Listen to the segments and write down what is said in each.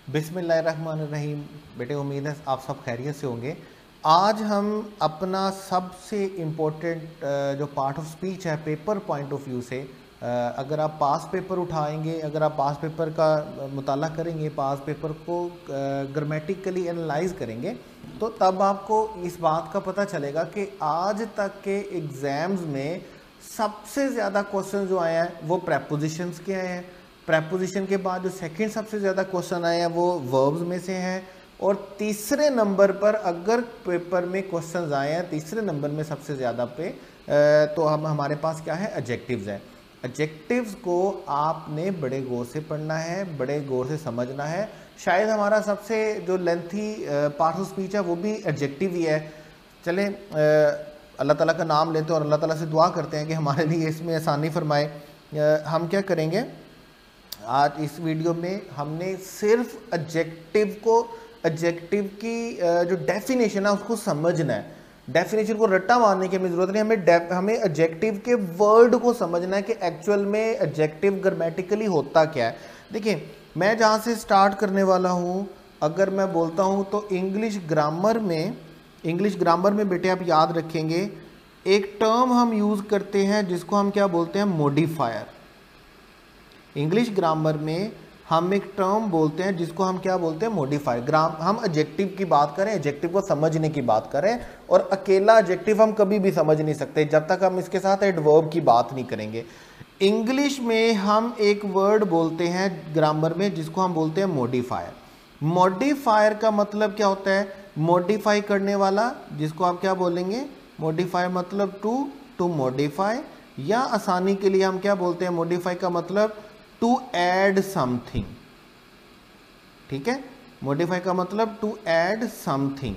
बिस्मिल्लाहिर्रहमानिर्रहीम। बेटे उम्मीद है आप सब खैरियत से होंगे। आज हम अपना सबसे इम्पोर्टेंट जो पार्ट ऑफ स्पीच है पेपर पॉइंट ऑफ व्यू से, अगर आप पास पेपर उठाएंगे, अगर आप पास पेपर का मुताला करेंगे, पास पेपर को ग्रामेटिकली एनालाइज करेंगे, तो तब आपको इस बात का पता चलेगा कि आज तक के एग्ज़ाम्स में सबसे ज़्यादा क्वेश्चन जो आए हैं वो प्रेपोजिशंस के आए हैं। प्रेपोजिशन के बाद जो सेकंड सबसे ज़्यादा क्वेश्चन आए हैं वो वर्ब्स में से हैं, और तीसरे नंबर पर अगर पेपर में क्वेश्चंस आए हैं तीसरे नंबर में सबसे ज़्यादा पे, तो हम हमारे पास क्या है, एडजेक्टिव्स हैं। एडजेक्टिव्स को आपने बड़े गौर से पढ़ना है, बड़े गौर से समझना है। शायद हमारा सबसे जो लेंथी पार्ट ऑफ स्पीच है वो भी एडजेक्टिव ही है। चलें अल्लाह ताला का नाम लेते हैं और अल्लाह ताला से दुआ करते हैं कि हमारे लिए इसमें आसानी फरमाए। हम क्या करेंगे आज इस वीडियो में, हमने सिर्फ एडजेक्टिव की जो डेफिनेशन है उसको समझना है। डेफिनेशन को रट्टा मारने की हमें ज़रूरत नहीं, हमें एडजेक्टिव के वर्ड को समझना है कि एक्चुअल में एडजेक्टिव ग्रामेटिकली होता क्या है। देखिए मैं जहाँ से स्टार्ट करने वाला हूँ, अगर मैं बोलता हूँ तो इंग्लिश ग्रामर में बेटे आप याद रखेंगे एक टर्म हम यूज़ करते हैं जिसको हम क्या बोलते हैं, मॉडिफायर। इंग्लिश ग्रामर में हम एक टर्म बोलते हैं जिसको हम क्या बोलते हैं, मॉडिफायर। हम एडजेक्टिव की बात करें, एडजेक्टिव को समझने की बात करें, और अकेला एडजेक्टिव हम कभी भी समझ नहीं सकते जब तक हम इसके साथ एडवर्ब की बात नहीं करेंगे। इंग्लिश में हम एक वर्ड बोलते हैं ग्रामर में जिसको हम बोलते हैं मॉडिफायर। मॉडिफायर का मतलब क्या होता है, मॉडिफाई करने वाला, जिसको आप क्या बोलेंगे, मॉडिफाई मतलब टू मॉडिफाई, या आसानी के लिए हम क्या बोलते हैं, मॉडिफाई का मतलब टू ऐड समथिंग। ठीक है, मॉडिफाई का मतलब टू ऐड समथिंग।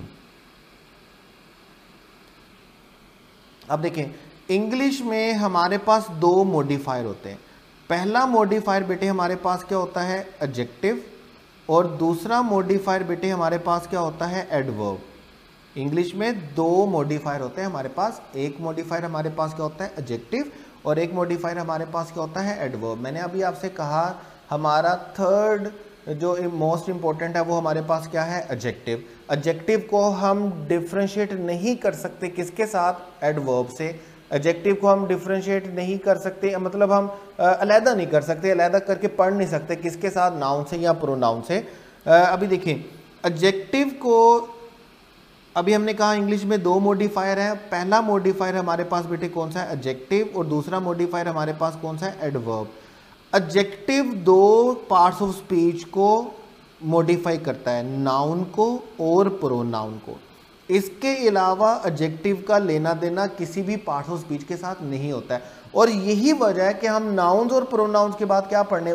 अब देखें इंग्लिश में हमारे पास दो मॉडिफायर होते हैं। पहला मॉडिफायर बेटे हमारे पास क्या होता है, एडजेक्टिव, और दूसरा मॉडिफायर बेटे हमारे पास क्या होता है, एडवर्ब। इंग्लिश में दो मॉडिफायर होते हैं हमारे पास। एक मॉडिफायर हमारे पास क्या होता है, एडजेक्टिव, और एक मॉडिफायर हमारे पास क्या होता है, एडवर्ब। मैंने अभी आपसे कहा हमारा थर्ड जो मोस्ट इंपॉर्टेंट है वो हमारे पास क्या है, एडजेक्टिव। एडजेक्टिव को हम डिफ्रेंशिएट नहीं कर सकते किसके साथ, एडवर्ब से। एडजेक्टिव को हम डिफ्रेंशिएट नहीं कर सकते, मतलब हम अलहदा नहीं कर सकते, अलहदा करके पढ़ नहीं सकते किसके साथ, नाउन से या प्रोनाउन से। अभी देखिए एडजेक्टिव को अभी हमने कहा इंग्लिश में दो मॉडिफायर है। पहला मॉडिफायर हमारे पास बेटे कौन सा है, एडजेक्टिव, और दूसरा मॉडिफायर हमारे पास कौन सा है, एडवर्ब। एडजेक्टिव दो पार्ट्स ऑफ स्पीच को मॉडिफाई करता है, नाउन को और प्रोनाउन को। इसके अलावा एडजेक्टिव का लेना देना किसी भी पार्ट ऑफ स्पीच के साथ नहीं होता है, और यही वजह है कि हम नाउन्स और प्रोनाउंस के बाद क्या हमने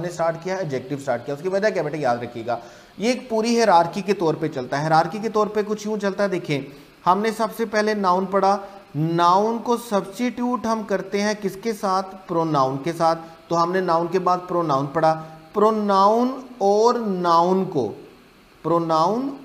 स्टार्ट किया, एडजेक्टिव स्टार्ट किया। उसकी वजह क्या बेटे याद रखिएगा, ये एक पूरी हायरार्की के तौर पे चलता है। हायरार्की के तौर पे कुछ यूँ चलता है, देखिए हमने सबसे पहले नाउन पढ़ा, नाउन को सब्स्टिट्यूट हम करते हैं किसके साथ, प्रोनाउन के साथ। तो हमने नाउन के बाद प्रोनाउन पढ़ा, प्रोनाउन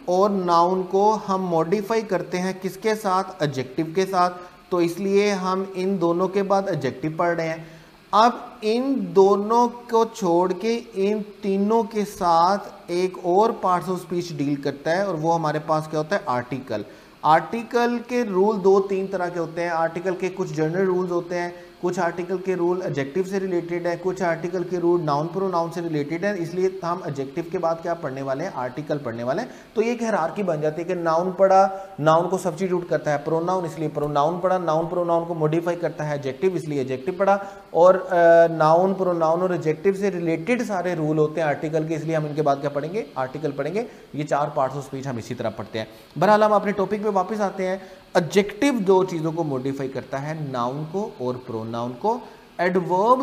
और नाउन को हम मॉडिफाई करते हैं किसके साथ, एडजेक्टिव के साथ। तो इसलिए हम इन दोनों के बाद एडजेक्टिव पढ़ रहे हैं। अब इन दोनों को छोड़ के इन तीनों के साथ एक और पार्ट्स ऑफ स्पीच डील करता है, और वो हमारे पास क्या होता है, आर्टिकल। आर्टिकल के रूल दो तीन तरह के होते हैं। आर्टिकल के कुछ जनरल रूल्स होते हैं, कुछ आर्टिकल के रूल एडजेक्टिव से रिलेटेड है, कुछ आर्टिकल के रूल नाउन प्रोनाउन से रिलेटेड है। इसलिए हम एडजेक्टिव के बाद क्या पढ़ने वाले हैं, आर्टिकल पढ़ने वाले हैं। तो ये एक हायरार्की बन जाती है कि नाउन पढ़ा, नाउन को सब्स्टिट्यूट करता है प्रोनाउन, इसलिए प्रोनाउन पढ़ा, नाउन प्रोनाउन को मॉडिफाई करता है एडजेक्टिव, इसलिए एडजेक्टिव पढ़ा, और नाउन प्रोनाउन और एडजेक्टिव से रिलेटेड सारे रूल होते हैं आर्टिकल के, इसलिए हम इनके बाद क्या पढ़ेंगे, आर्टिकल पढ़ेंगे। ये चार पार्ट्स ऑफ स्पीच हम इसी तरह पढ़ते हैं। बहरहाल हम अपने टॉपिक पे वापस आते हैं। एडजेक्टिव दो चीज़ों को मॉडिफाई करता है, नाउन को और प्रोनाउन को। एडवर्ब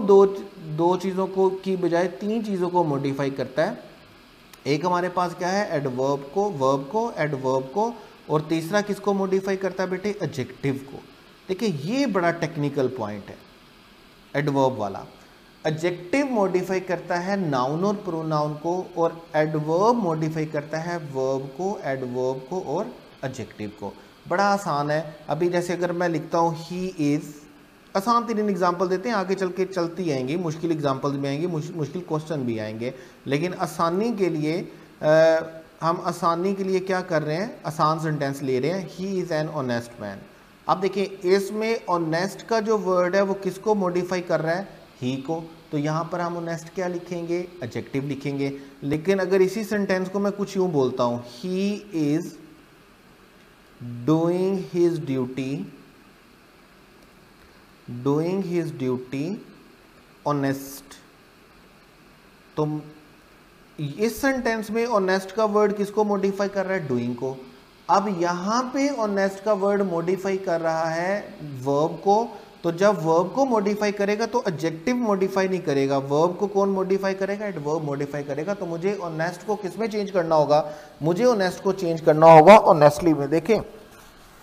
दो चीज़ों को की बजाय तीन चीज़ों को मॉडिफाई करता है। एक हमारे पास क्या है, एडवर्ब को, वर्ब को, एडवर्ब को, और तीसरा किसको मॉडिफाई करता है बेटे, एडजेक्टिव को। देखिए ये बड़ा टेक्निकल पॉइंट है एडवर्ब वाला। एडजेक्टिव मॉडिफाई करता है नाउन और प्रोनाउन को, और एडवर्ब मॉडिफाई करता है वर्ब को, एडवर्ब को और एडजेक्टिव को। बड़ा आसान है। अभी जैसे अगर मैं लिखता हूँ ही इज़ आसान 3 एग्जाम्पल देते हैं, आगे चल के चलती आएंगी, मुश्किल एग्जाम्पल्स भी आएंगे, मुश्किल क्वेश्चन भी आएंगे, लेकिन आसानी के लिए हम आसानी के लिए क्या कर रहे हैं, आसान सेंटेंस ले रहे हैं। He is an honest man. अब देखिए इसमें ऑनेस्ट का जो वर्ड है वो किसको मॉडिफाई कर रहा है, ही को, तो यहाँ पर हम ऑनेस्ट क्या लिखेंगे, एडजेक्टिव लिखेंगे। लेकिन अगर इसी सेंटेंस को मैं कुछ यूँ बोलता हूँ, he is doing his duty honest, तो इस सेंटेंस में ऑनेस्ट का वर्ड किसको मॉडिफाई कर रहा है, डूइंग को। अब यहां पे ऑनेस्ट का वर्ड मॉडिफाई कर रहा है वर्ब को, तो जब वर्ब को मॉडिफाई करेगा तो एडजेक्टिव मॉडिफाई नहीं करेगा, वर्ब को कौन मॉडिफाई करेगा, एडवर्ब मॉडिफाई करेगा। तो मुझे ऑनेस्ट को किस में चेंज करना होगा, मुझे ऑनेस्ट को चेंज करना होगा ऑनेस्टली में। देखें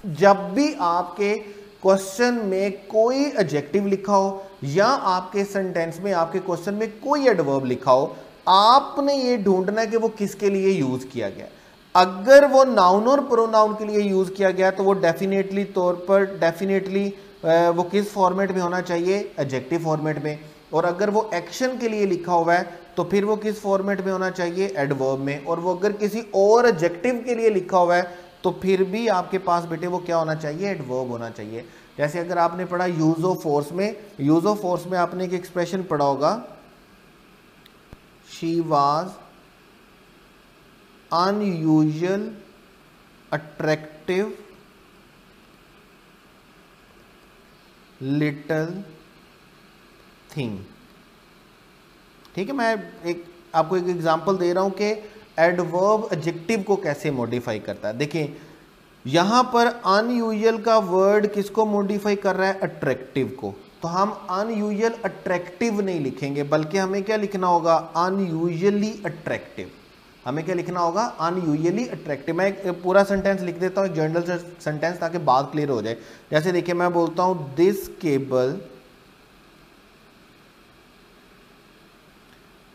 जब भी आपके क्वेश्चन में कोई एडजेक्टिव लिखा हो या आपके सेंटेंस में, आपके क्वेश्चन में कोई एडवर्ब लिखा हो, आपने ये ढूंढना है कि वो किसके लिए यूज किया गया। अगर वो नाउन और प्रोनाउन के लिए यूज किया गया तो वो डेफिनेटली वो किस फॉर्मेट में होना चाहिए, एडजेक्टिव फॉर्मेट में। और अगर वो एक्शन के लिए लिखा हुआ है तो फिर वो किस फॉर्मेट में होना चाहिए, एडवर्ब में। और वो अगर किसी और एडजेक्टिव के लिए लिखा हुआ है तो फिर भी आपके पास बेटे वो क्या होना चाहिए, एडवर्ब होना चाहिए। जैसे अगर आपने पढ़ा यूज ऑफ फोर्स में, यूज ऑफ फोर्स में आपने एक एक्सप्रेशन पढ़ा होगा, she was unusual attractive little thing. ठीक है, मैं आपको एक एग्जांपल दे रहा हूं कि एडवर्ब एडजेक्टिव को कैसे मॉडिफाई करता है। देखिए यहां पर अनयूजुअल का वर्ड किसको मॉडिफाई कर रहा है, अट्रैक्टिव को। तो हम अनयूजुअल अट्रैक्टिव नहीं लिखेंगे, बल्कि हमें क्या लिखना होगा, अनयूजुअली अट्रैक्टिव। हमें क्या लिखना होगा, अनयूजुअली अट्रैक्टिव। मैं एक पूरा सेंटेंस लिख देता हूं, एक जनरल सेंटेंस, ताकि बात क्लियर हो जाए। जैसे देखिए मैं बोलता हूं this cable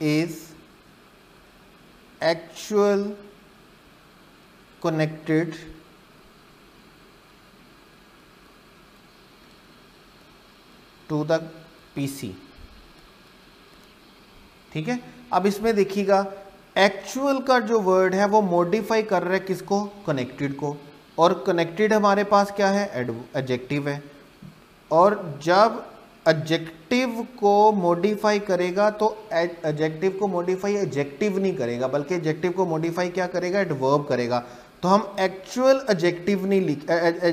is actual connected to the PC. ठीक है, अब इसमें देखिएगा एक्चुअल का जो वर्ड है वो मॉडिफाई कर रहा है किसको, कनेक्टेड को। और कनेक्टेड हमारे पास क्या है, एडजेक्टिव है। और जब एडजेक्टिव को मॉडिफाई करेगा तो एडजेक्टिव को मॉडिफाई एडजेक्टिव नहीं करेगा, बल्कि एडजेक्टिव को मॉडिफाई क्या करेगा, एडवर्ब करेगा। तो हम एक्चुअल एडजेक्टिव नहीं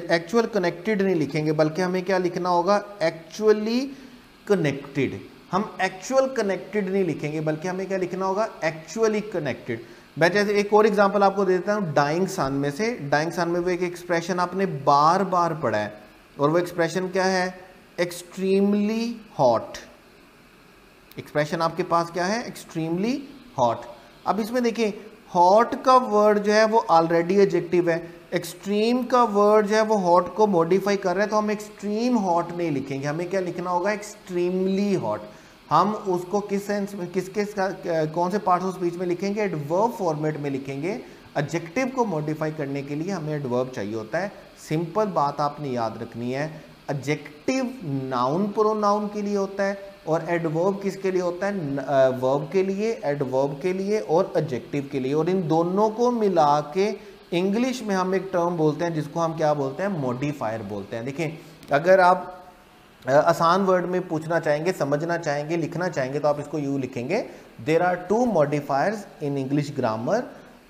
एक्चुअल कनेक्टेड नहीं लिखेंगे, बल्कि हमें क्या लिखना होगा, एक्चुअली कनेक्टेड। हम एक्चुअल कनेक्टेड नहीं लिखेंगे, बल्कि हमें क्या लिखना होगा, एक्चुअली कनेक्टेड। मैं जैसे एक और एग्जांपल आपको दे देता हूं डाइंग सन में से। डाइंग सन में वो एक एक्सप्रेशन आपने बार बार पढ़ा है, और वो एक्सप्रेशन क्या है, एक्सट्रीमली हॉट। एक्सप्रेशन आपके पास क्या है, एक्सट्रीमली हॉट। अब इसमें देखिए हॉट का वर्ड जो है वो ऑलरेडी एडजेक्टिव है, एक्सट्रीम का वर्ड जो है वो हॉट को मॉडिफाई कर रहा है, तो हम एक्सट्रीम हॉट नहीं लिखेंगे, हमें क्या लिखना होगा, एक्सट्रीमली हॉट। हम उसको किस सेंस में, किसके कौन से पार्ट्स ऑफ स्पीच में लिखेंगे, एडवर्ब फॉर्मेट में लिखेंगे। एडजेक्टिव को मॉडिफाई करने के लिए हमें एडवर्ब चाहिए होता है। सिंपल बात आपने याद रखनी है, एडजेक्टिव नाउन प्रोनाउन के लिए होता है और एडवर्ब किसके लिए होता है, वर्ब के लिए, एडवर्ब के लिए और एडजेक्टिव के लिए। और इन दोनों को मिला के इंग्लिश में हम एक टर्म बोलते हैं जिसको हम क्या बोलते हैं, मॉडिफायर बोलते हैं। देखिए अगर आप आसान वर्ड में पूछना चाहेंगे, समझना चाहेंगे, लिखना चाहेंगे तो आप इसको यूं लिखेंगे, there are two modifiers in English grammar,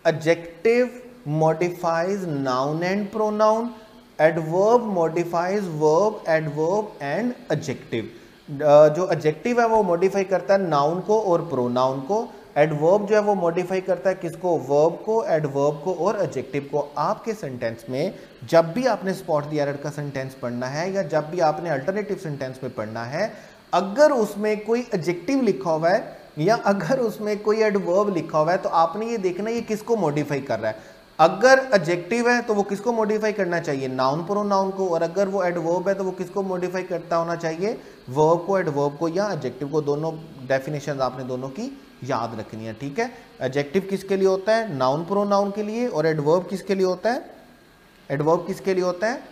adjective modifies noun and pronoun, adverb modifies verb, adverb and adjective. जो एडजेक्टिव है वो मॉडिफाई करता है नाउन को और प्रोनाउन को, एडवर्ब जो है वो मॉडिफाई करता है किसको, वर्ब को, एडवर्ब को और एडजेक्टिव को। आपके सेंटेंस में जब भी आपने स्पॉट द एरर का सेंटेंस पढ़ना है या जब भी आपने अल्टरनेटिव सेंटेंस में पढ़ना है, अगर उसमें कोई एडजेक्टिव लिखा हुआ है या अगर उसमें कोई एडवर्ब लिखा हुआ है तो आपने ये देखना ये किसको मॉडिफाई कर रहा है। अगर एडजेक्टिव है तो वो किसको मॉडिफाई करना चाहिए, नाउन प्रोनाउन को, और अगर वो एडवर्ब है तो वो किसको मॉडिफाई करता होना चाहिए, वर्ब को, एडवर्ब को या एडजेक्टिव को। दोनों डेफिनेशन आपने दोनों की याद रखनी है। ठीक है, एडजेक्टिव किसके लिए होता है, नाउन प्रोनाउन के लिए, और एडवर्ब किसके लिए होता है, एडवर्ब किसके लिए होता है,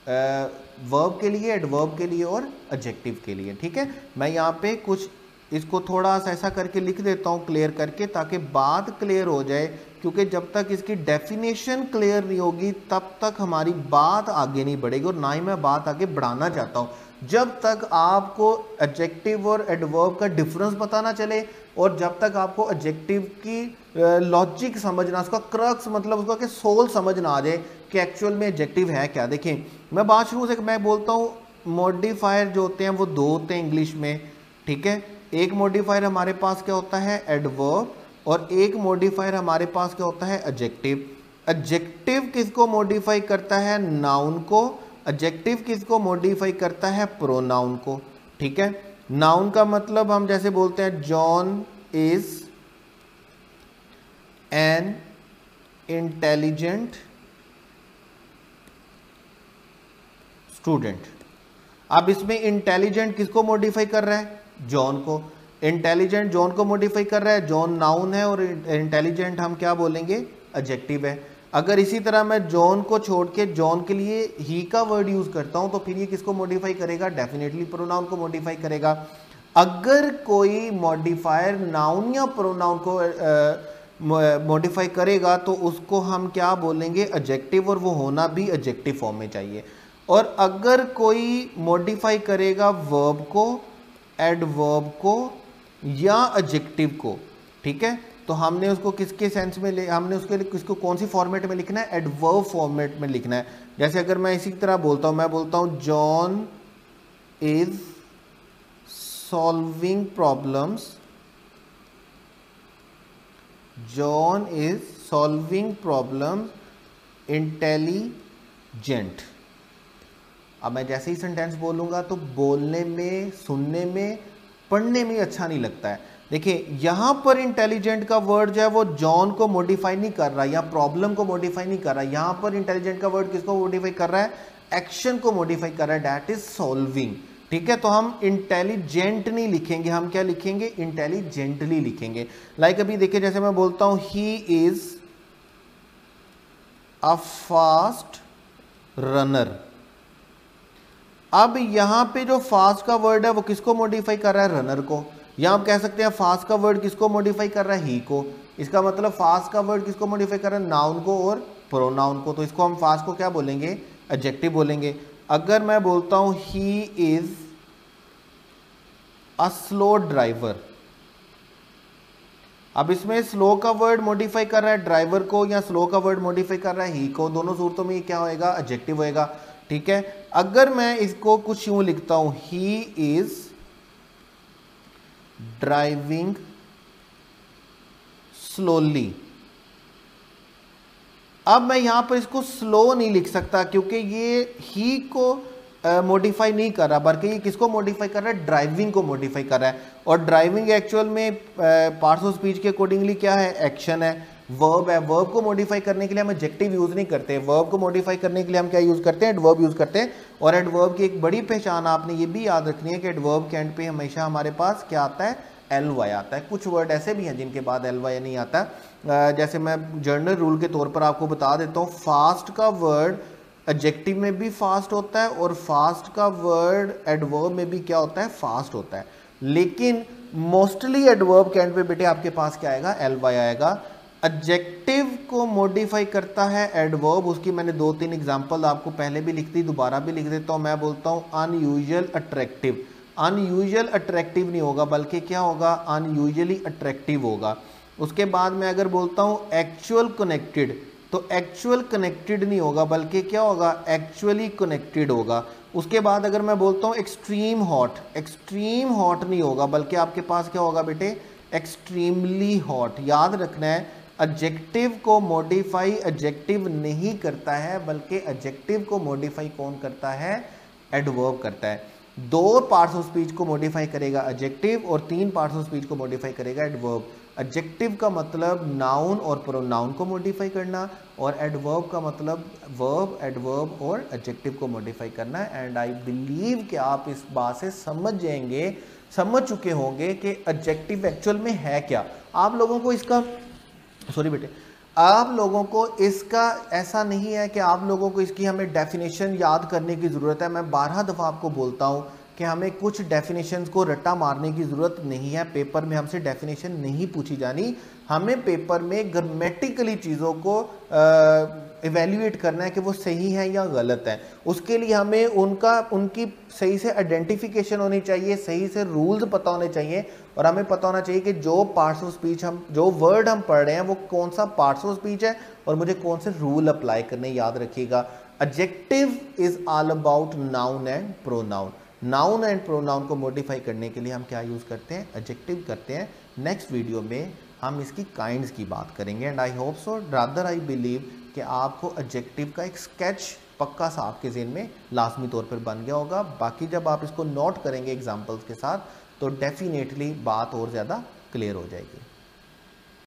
वर्ब के लिए, एडवर्ब के लिए और एडजेक्टिव के लिए। ठीक है, मैं यहाँ पे कुछ इसको थोड़ा सा ऐसा करके लिख देता हूँ क्लियर करके, ताकि बात क्लियर हो जाए, क्योंकि जब तक इसकी डेफिनेशन क्लियर नहीं होगी तब तक हमारी बात आगे नहीं बढ़ेगी, और ना ही मैं बात आगे बढ़ाना चाहता हूँ। जब तक आपको एडजेक्टिव और एडवर्ब का डिफरेंस पता ना चले, और जब तक आपको एडजेक्टिव की लॉजिक समझना, उसका क्रक्स मतलब उसका कि सोल समझ ना आ जाए कि एक्चुअल में एडजेक्टिव है क्या। देखिए मैं बात शुरू से मैं बोलता हूँ मॉडिफायर जो होते हैं वो दो होते हैं इंग्लिश में। ठीक है, एक मॉडिफायर हमारे पास क्या होता है, एडवर्ब, और एक मॉडिफायर हमारे पास क्या होता है, एडजेक्टिव। एडजेक्टिव किसको मॉडिफाई करता है, नाउन को। एडजेक्टिव किसको मॉडिफाई करता है, प्रोनाउन को। ठीक है, नाउन का मतलब हम जैसे बोलते हैं John is an intelligent student. अब इसमें इंटेलिजेंट किसको मॉडिफाई कर रहा है, जॉन को। इंटेलिजेंट जॉन को मॉडिफाई कर रहा है, जॉन नाउन है और इंटेलिजेंट हम क्या बोलेंगे, एडजेक्टिव है। अगर इसी तरह मैं जॉन को छोड़ के जॉन के लिए ही का वर्ड यूज करता हूं तो फिर ये किसको मॉडिफाई करेगा, डेफिनेटली प्रोनाउन को मॉडिफाई करेगा। अगर कोई मॉडिफायर नाउन या प्रोनाउन को मॉडिफाई करेगा तो उसको हम क्या बोलेंगे, एडजेक्टिव, और वो होना भी एडजेक्टिव फॉर्म में चाहिए। और अगर कोई मॉडिफाई करेगा वर्ब को, एडवर्ब को या एडजेक्टिव को, ठीक है, तो हमने उसको किसके सेंस में हमने उसके लिए किसको कौन सी फॉर्मेट में लिखना है, एडवर्ब फॉर्मेट में लिखना है। जैसे अगर मैं इसी तरह बोलता हूं, मैं बोलता हूं John is solving problems, John is solving problems intelligent. अब मैं जैसे ही सेंटेंस बोलूंगा तो बोलने में, सुनने में, पढ़ने में अच्छा नहीं लगता है। देखिए यहां पर इंटेलिजेंट का वर्ड जो है वो जॉन को मॉडिफाई नहीं कर रहा या प्रॉब्लम को मॉडिफाई नहीं कर रहा। यहां पर इंटेलिजेंट का वर्ड किसको मॉडिफाई कर रहा है, एक्शन को मॉडिफाई कर रहा है, दैट इज सॉल्विंग। ठीक है, तो हम इंटेलिजेंट नहीं लिखेंगे, हम क्या लिखेंगे, इंटेलिजेंटली लिखेंगे। लाइक अभी देखिए जैसे मैं बोलता हूं he is a fast runner. अब यहां पे जो फास्ट का वर्ड है वो किसको मॉडिफाई कर रहा है, रनर को। या आप कह सकते हैं फास्ट का वर्ड किसको मॉडिफाई कर रहा है, ही को। इसका मतलब फास्ट का वर्ड किसको मॉडिफाई कर रहा है, नाउन को और प्रोनाउन को। तो इसको हम फास्ट को क्या बोलेंगे, एडजेक्टिव बोलेंगे। अगर मैं बोलता हूं he is a slow driver, अब इसमें स्लो का वर्ड मॉडिफाई कर रहा है ड्राइवर को या स्लो का वर्ड मॉडिफाई कर रहा है ही को। दोनों सूरतों में क्या होएगा, एडजेक्टिव होएगा। ठीक है, अगर मैं इसको कुछ यूं लिखता हूं, ही इज ड्राइविंग स्लोली। अब मैं यहां पर इसको स्लो नहीं लिख सकता क्योंकि ये ही को मॉडिफाई नहीं कर रहा, बल्कि ये किसको मॉडिफाई कर रहा है, ड्राइविंग को मॉडिफाई कर रहा है। और ड्राइविंग एक्चुअल में पार्ट्स ऑफ स्पीच के अकॉर्डिंगली क्या है, एक्शन है, वर्ब है। वर्ब को मॉडिफाई करने के लिए हम एडजेक्टिव यूज नहीं करते, वर्ब को मॉडिफाई करने के लिए हम क्या यूज करते हैं, एडवर्ब यूज करते हैं। और एडवर्ब की एक बड़ी पहचान आपने ये भी याद रखनी है कि एडवर्ब के एंड पे हमेशा हमारे पास क्या आता है, एल वाई आता है। कुछ वर्ड ऐसे भी हैं जिनके बाद एल वाई नहीं आता। जैसे मैं जनरल रूल के तौर पर आपको बता देता हूँ, फास्ट का वर्ड एडजेक्टिव में भी फास्ट होता है और फास्ट का वर्ड एडवर्ब में भी क्या होता है, फास्ट होता है। लेकिन मोस्टली एडवर्ब के एंड पे बेटे आपके पास क्या आएगा, एल वाई आएगा। एडजेक्टिव को मॉडिफाई करता है एडवर्ब। उसकी मैंने 2-3 एग्जांपल आपको पहले भी लिख दी, दोबारा भी लिख देता हूं। मैं बोलता हूं अनयूजुअल अट्रैक्टिव। अनयूजुअल अट्रैक्टिव नहीं होगा बल्कि क्या होगा, अनयूजुअली अट्रैक्टिव होगा। उसके बाद मैं अगर बोलता हूं एक्चुअल कनेक्टेड, तो एक्चुअल कनेक्टेड नहीं होगा बल्कि क्या होगा, एक्चुअली कनेक्टेड होगा। उसके बाद अगर मैं बोलता हूं एक्सट्रीम हॉट, एक्सट्रीम हॉट नहीं होगा बल्कि आपके पास क्या होगा बेटे, एक्सट्रीमली हॉट। याद रखना है एडजेक्टिव को मॉडिफाई एडजेक्टिव नहीं करता है बल्कि एडजेक्टिव को मॉडिफाई कौन करता है, एडवर्ब करता है। 2 पार्ट्स ऑफ स्पीच को मॉडिफाई करेगा एडजेक्टिव और 3 पार्ट्स ऑफ स्पीच को मॉडिफाई करेगा एडवर्ब। एडजेक्टिव का मतलब नाउन और प्रोनाउन को मॉडिफाई करना और एडवर्ब का मतलब वर्ब, एडवर्ब और एडजेक्टिव को मॉडिफाई करना है। एंड आई बिलीव कि आप इस बात से समझ चुके होंगे कि एडजेक्टिव एक्चुअल में है क्या। आप लोगों को इसका सॉरी बेटे, आप लोगों को इसका ऐसा नहीं है कि आप लोगों को इसकी हमें डेफिनेशन याद करने की ज़रूरत है। मैं 12 दफ़ा आपको बोलता हूँ कि हमें कुछ डेफिनेशंस को रट्टा मारने की ज़रूरत नहीं है। पेपर में हमसे डेफिनेशन नहीं पूछी जानी, हमें पेपर में ग्रामेटिकली चीज़ों को इवेल्युएट करना है कि वो सही है या गलत है। उसके लिए हमें उनकी सही से आइडेंटिफिकेशन होनी चाहिए, सही से रूल्स पता होने चाहिए, और हमें पता होना चाहिए कि जो पार्ट्स ऑफ स्पीच जो वर्ड हम पढ़ रहे हैं वो कौन सा पार्ट्स ऑफ स्पीच है और मुझे कौन से रूल अप्लाई करने। याद रखिएगा, adjective is all about noun and pronoun. Noun and pronoun को मॉडिफाई करने के लिए हम क्या यूज़ करते हैं? एडजेक्टिव करते हैं। नेक्स्ट वीडियो में हम इसकी काइंड्स की बात करेंगे and I hope so, rather I believe कि आपको एडजेक्टिव का एक स्केच पक्का सा आपके ज़हन में लाजमी तौर पर बन गया होगा। बाकी जब आप इसको नोट करेंगे एग्जाम्पल्स के साथ तो डेफिनेटली बात और ज़्यादा क्लियर हो जाएगी।